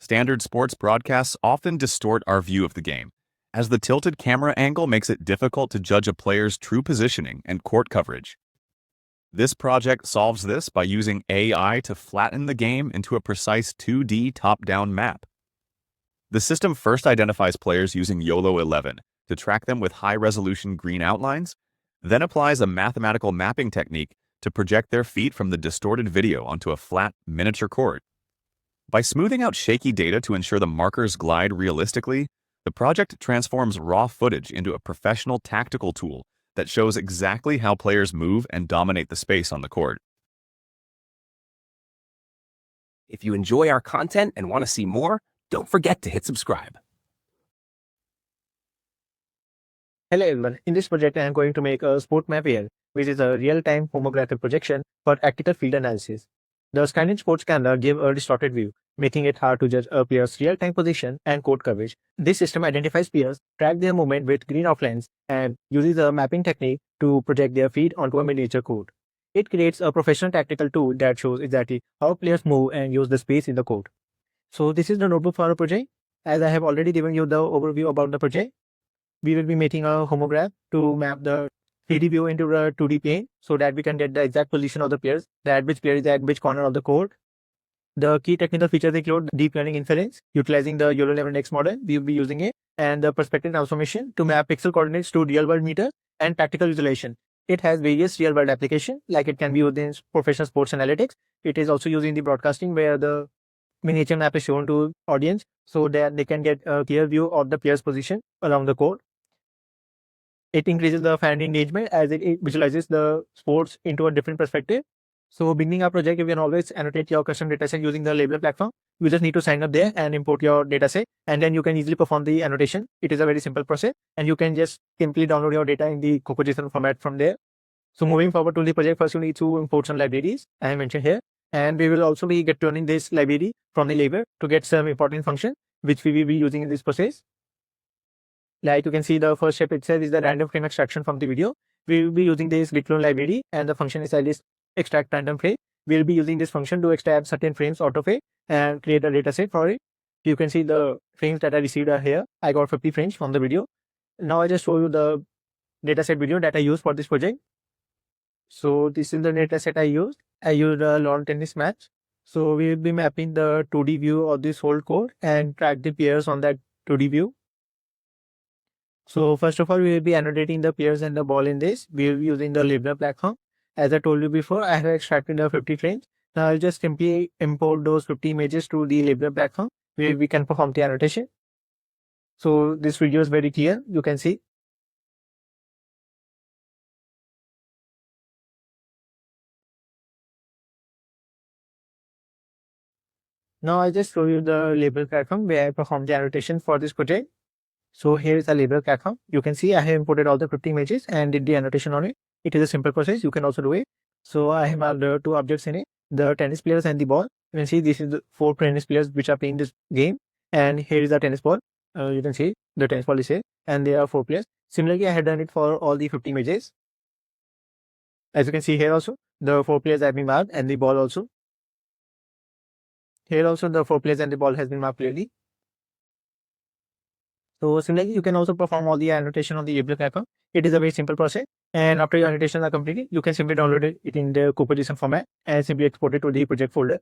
Standard sports broadcasts often distort our view of the game, as the tilted camera angle makes it difficult to judge a player's true positioning and court coverage. This project solves this by using AI to flatten the game into a precise 2D top-down map. The system first identifies players using YOLO11 to track them with high-resolution green outlines, then applies a mathematical mapping technique to project their feet from the distorted video onto a flat, miniature court. By smoothing out shaky data to ensure the markers glide realistically, the project transforms raw footage into a professional tactical tool that shows exactly how players move and dominate the space on the court. If you enjoy our content and want to see more, don't forget to hit subscribe. Hello everyone, in this project I am going to make a sport map here, which is a real-time homographic projection for tactical field analysis. The Skynet sports camera gives a distorted view, making it hard to judge a player's real-time position and court coverage. This system identifies players, tracks their movement with green outlines, and uses a mapping technique to project their feet onto a miniature court. It creates a professional tactical tool that shows exactly how players move and use the space in the court. So this is the notebook for our project. As I have already given you the overview about the project, we will be making a homograph to map the 3D view into the 2D plane so that we can get the exact position of the players, that which player is at which corner of the court. The key technical features include deep learning inference, utilizing the YOLO11X model, we will be using it, and the perspective transformation to map pixel coordinates to real-world meters and tactical visualization. It has various real-world applications, like it can be used in professional sports analytics. It is also used in the broadcasting where the miniature map is shown to audience so that they can get a clear view of the player's position around the court. It increases the fan engagement as it visualizes the sports into a different perspective. So beginning our project, you can always annotate your custom dataset using the labeler platform. You just need to sign up there and import your dataset, and then you can easily perform the annotation. It is a very simple process, and you can just simply download your data in the COCO JSON format from there. So moving forward to the project, first you need to import some libraries I have mentioned here, and we will also be returning this library from the labeler to get some important function which we will be using in this process. Like you can see, the first step itself is the random frame extraction from the video. We will be using this git clone library, and the function is list extract random frame. We will be using this function to extract certain frames out of it and create a dataset for it. You can see the frames that I received are here. I got 50 frames from the video. Now I just show you the dataset video that I used for this project. So this is the dataset I used. I used a lawn tennis match. So we will be mapping the 2D view of this whole court and track the players on that 2D view. So first of all, we will be annotating the players and the ball in this. We will be using the labeler platform. As I told you before, I have extracted the 50 frames. Now I'll just simply import those 50 images to the labeler platform where we can perform the annotation. So this video is very clear, you can see. Now I'll just show you the labeler platform where I performed the annotation for this project. So here is the labeler platform. You can see I have imported all the 50 images and did the annotation on it. It is a simple process. You can also do it. So I have the two objects in it, the tennis players and the ball. You can see this is the 4 tennis players which are playing this game. And here is the tennis ball. You can see the tennis ball is here. And there are 4 players. Similarly, I had done it for all the 50 images. As you can see here also, the 4 players have been marked and the ball also. Here also the 4 players and the ball has been marked clearly. So similarly, you can also perform all the annotation on the labeler platform. It is a very simple process. And after your annotations are completed, you can simply download it in the COCO JSON format and simply export it to the project folder.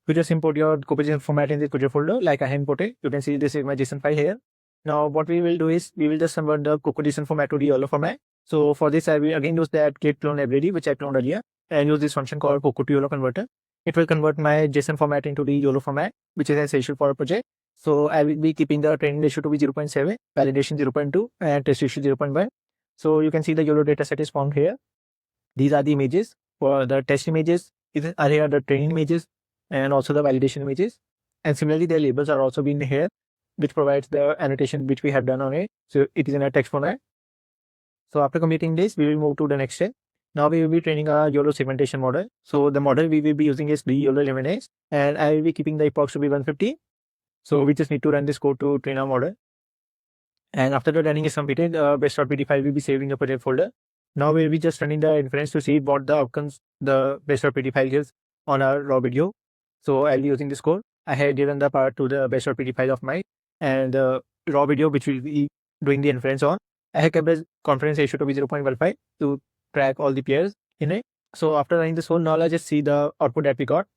You just import your COCO JSON format in the project folder like I have imported. You can see this is my JSON file here. Now what we will do is we will just convert the COCO JSON format to the YOLO format. So for this, I will again use that git clone library which I cloned earlier and use this function called COCO to YOLO converter. It will convert my JSON format into the YOLO format, which is essential for a project. So I will be keeping the training ratio to be 0.7, validation 0.2, and test ratio 0.1. So you can see the YOLO dataset is found here. These are the images. For the test images, are here the training images and also the validation images. And similarly, the labels are also being here, which provides the annotation which we have done on it. So it is in a text format. So after completing this, we will move to the next step. Now we will be training our YOLO segmentation model. So the model we will be using is the YOLO11X, and I will be keeping the epochs to be 150. So we just need to run this code to train our model. And after the running is completed, best.pd file will be saved in the project folder. Now we will be just running the inference to see what the outcomes the best.pd file gives on our raw video. So I'll be using this code. I had given the part to the best PT file of mine and the raw video which will be doing the inference on. I have kept the confidence ratio to be 0.15 to track all the pairs in it. So after running this whole, now let's just see the output that we got.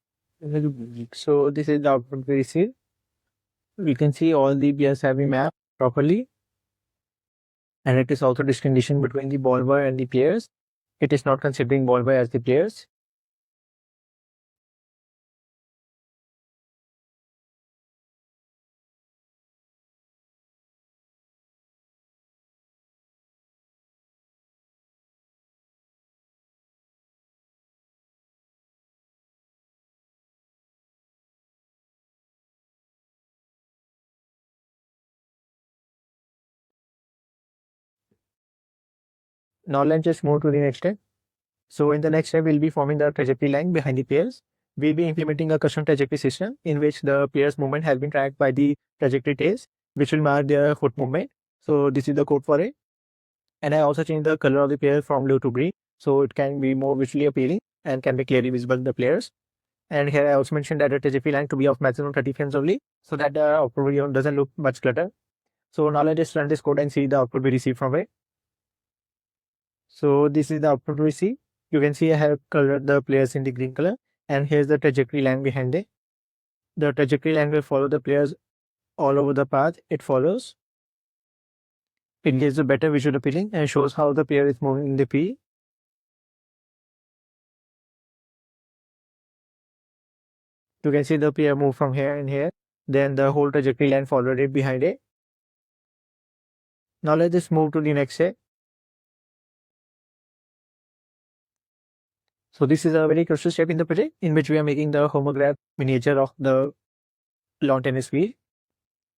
So this is the output we received. We can see all the pairs have been mapped properly. And it is also distinguishing between the ball bar and the pairs. It is not considering ball bar as the pairs. Now let's just move to the next step. So in the next step, we'll be forming the trajectory line behind the pairs. We'll be implementing a custom trajectory system in which the pairs movement has been tracked by the trajectory tails, which will mark their foot movement. So this is the code for it. And I also changed the color of the pair from blue to green, so it can be more visually appealing and can be clearly visible to the players. And here I also mentioned that the trajectory line to be of maximum 30 frames only, so that the output video doesn't look much cluttered. So now let's just run this code and see the output we receive from it. So this is the output we see. You can see I have colored the players in the green color, and here's the trajectory line behind it. The trajectory line will follow the players all over the path it follows. It gives a better visual appealing and shows how the player is moving in the P. You can see the player move from here and here. Then the whole trajectory line followed it behind it. Now let's just move to the next step. So this is a very crucial step in the project in which we are making the homograph miniature of the lawn tennis field.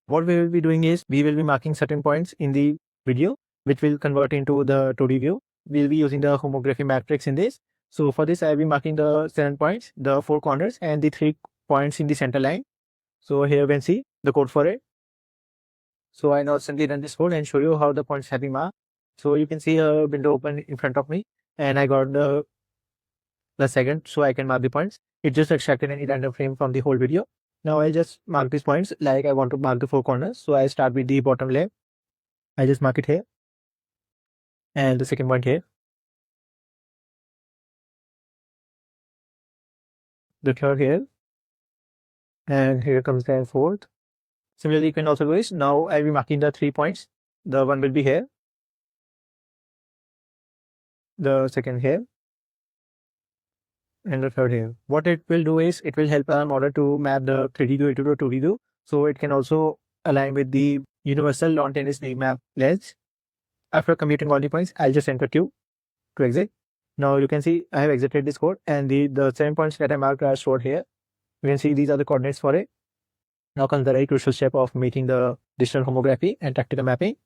What we will be doing is we will be marking certain points in the video which will convert into the 2D view. We'll be using the homography matrix in this. So for this I will be marking the 7 points, the 4 corners and the 3 points in the center line. So here you can see the code for it. So I now simply run this code and show you how the points have been marked. So you can see a window open in front of me and I got the second so I can mark the points. It just extracted any random frame from the whole video. Now I'll just mark these points like I want to mark the 4 corners. So I start with the bottom left. I just mark it here. And the second point here. The third here. And here comes the fourth. Similarly, you can also do this. Now I'll be marking the 3 points. The one will be here. The second here. And the third here. What it will do is it will help our model to map the 3D view into the 2D view. So it can also align with the universal lawn tennis league map ledge. After computing all the points, I'll just enter Q to exit. Now you can see I have exited this code and the 7 points that I marked are stored here. You can see these are the coordinates for it. Now comes the very crucial step of making the digital homography and tactical mapping.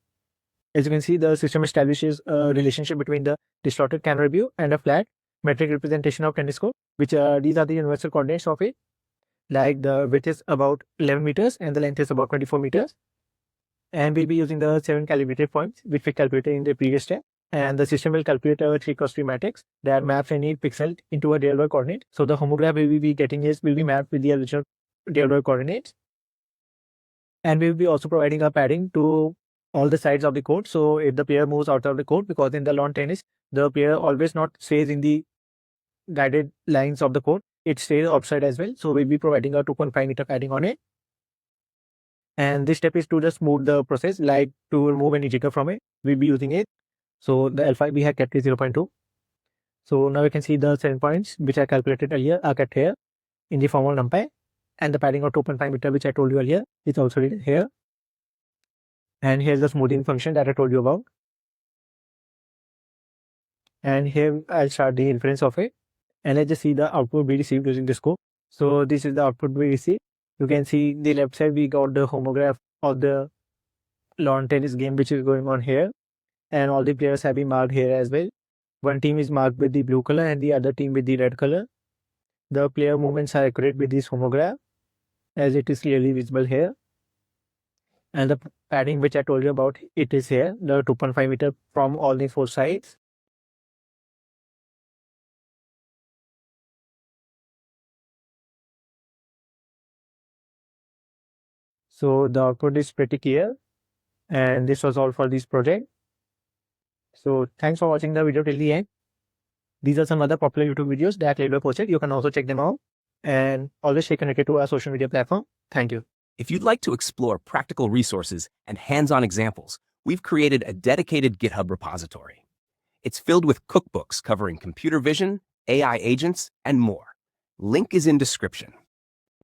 As you can see, the system establishes a relationship between the distorted camera view and a flat metric representation of tennis court, which these are the universal coordinates of it. Like the width is about 11 meters and the length is about 24 meters. And we'll be using the 7 calibrated points, which we calculated in the previous step. And the system will calculate a 3x3 matrix that maps any pixel into a real world coordinate. So the homograph we will be getting will be mapped with the original real world coordinates. And we will be also providing a padding to all the sides of the court. So if the player moves out of the court, because in the lawn tennis, the player always not stays in the guided lines of the court, it stays outside as well. So we'll be providing a 2.5 meter padding on it. And this step is to just smooth the process, like to remove any jitter from it. We'll be using it. So the alpha we have kept is 0.2. So now you can see the 7 points which I calculated earlier are kept here in the formal numpy. And the padding of 2.5 meter which I told you earlier is also written here. And here's the smoothing function that I told you about. And here I'll start the inference of it. And let's just see the output we received using this code. So this is the output we received. You can see the left side we got the homograph of the lawn tennis game which is going on here. And all the players have been marked here as well. One team is marked with the blue color and the other team with the red color. The player movements are accurate with this homograph as it is clearly visible here. And the padding which I told you about, it is here, the 2.5 meter from all the 4 sides. So the output is pretty clear. And this was all for this project. So thanks for watching the video till the end. These are some other popular YouTube videos that later posted. You can also check them out. And always stay connected to our social media platform. Thank you. If you'd like to explore practical resources and hands-on examples, we've created a dedicated GitHub repository. It's filled with cookbooks covering computer vision, AI agents, and more. Link is in description.